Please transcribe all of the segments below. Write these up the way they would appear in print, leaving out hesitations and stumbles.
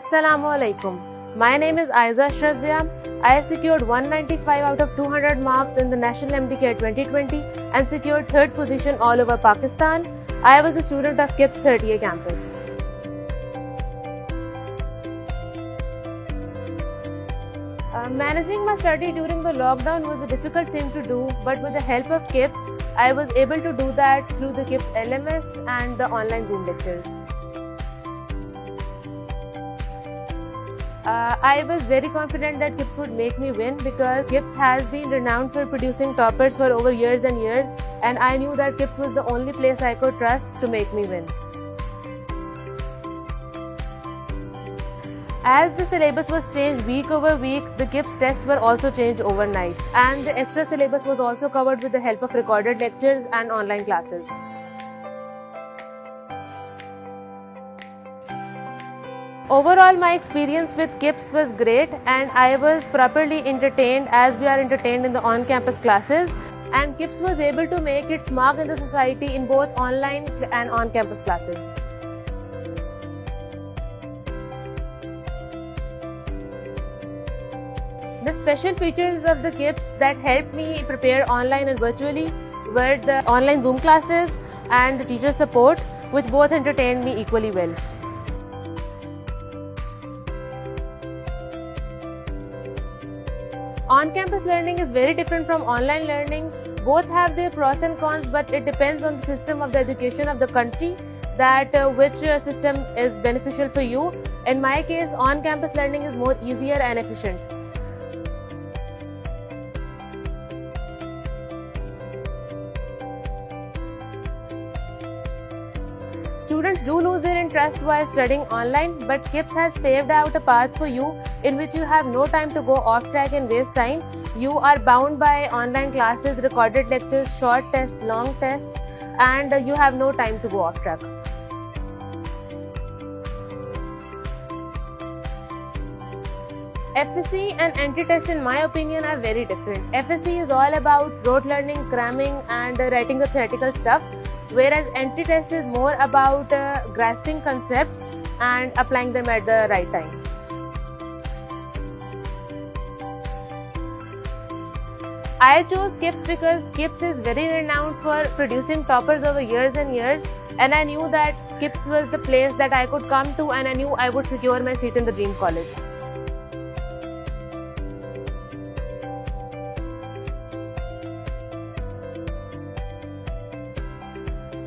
Assalamu alaikum. My name is Aiza Shravzia. I secured 195 out of 200 marks in the National MDK 2020 and secured third position all over Pakistan. I was a student of KIPS 30A campus. Managing my study during the lockdown was a difficult thing to do, but with the help of KIPS, I was able to do that through the KIPS LMS and the online Zoom lectures. I was very confident that KIPS would make me win because KIPS has been renowned for producing toppers for over years and years, and I knew that KIPS was the only place I could trust to make me win. As the syllabus was changed week over week, the KIPS tests were also changed overnight, and the extra syllabus was also covered with the help of recorded lectures and online classes. Overall, my experience with KIPS was great, and I was properly entertained as we are entertained in the on-campus classes, and KIPS was able to make its mark in the society in both online and on-campus classes. The special features of the KIPS that helped me prepare online and virtually were the online Zoom classes and the teacher support, which both entertained me equally well. On-campus learning is very different from online learning. Both have their pros and cons, but it depends on the system of the education of the country that which system is beneficial for you. In my case, on-campus learning is more easier and efficient. Students do lose their interest while studying online, but KIPS has paved out a path for you in which you have no time to go off track and waste time. You are bound by online classes, recorded lectures, short tests, long tests, and you have no time to go off track. FSC and entry-test in my opinion are very different. FSC is all about rote learning, cramming and writing the theoretical stuff, whereas entry-test is more about grasping concepts and applying them at the right time. I chose KIPS because KIPS is very renowned for producing toppers over years and years, and I knew that KIPS was the place that I could come to, and I knew I would secure my seat in the dream college.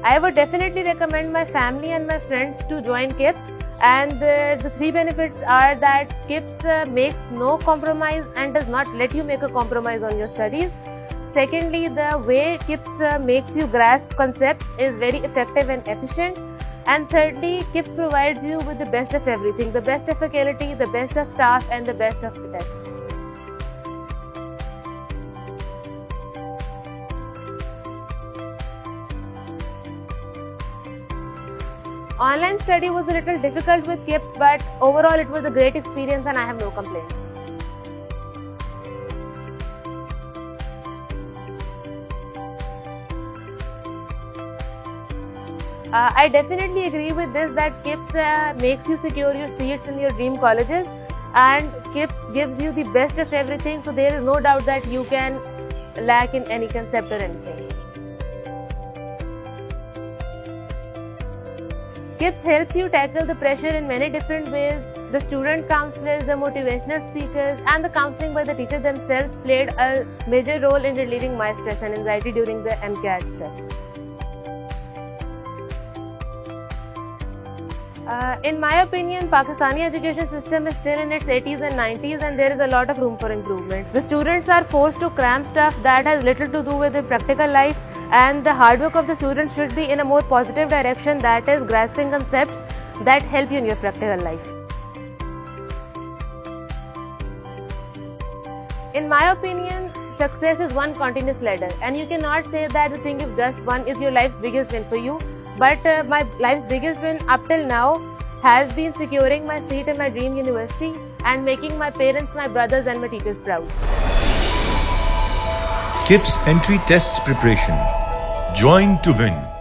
I would definitely recommend my family and my friends to join KIPS, and the three benefits are that KIPS makes no compromise and does not let you make a compromise on your studies. Secondly, the way KIPS makes you grasp concepts is very effective and efficient. And thirdly, KIPS provides you with the best of everything, the best of faculty, the best of staff and the best of the tests. Online study was a little difficult with KIPS, but overall it was a great experience and I have no complaints. I definitely agree with this that KIPS makes you secure your seats in your dream colleges, and KIPS gives you the best of everything, so there is no doubt that you can lack in any concept or anything. KIPS helps you tackle the pressure in many different ways. The student counselors, the motivational speakers, and the counseling by the teacher themselves played a major role in relieving my stress and anxiety during the MCAT stress. In my opinion, Pakistani education system is still in its 80s and 90s, and there is a lot of room for improvement. The students are forced to cram stuff that has little to do with their practical life, and the hard work of the students should be in a more positive direction, that is grasping concepts that help you in your practical life. In my opinion, success is one continuous ladder, and you cannot say that the thing you've just won is your life's biggest win for you. But my life's biggest win up till now has been securing my seat in my dream university and making my parents, my brothers and my teachers proud. KIPS Entry Tests Preparation. Join to win.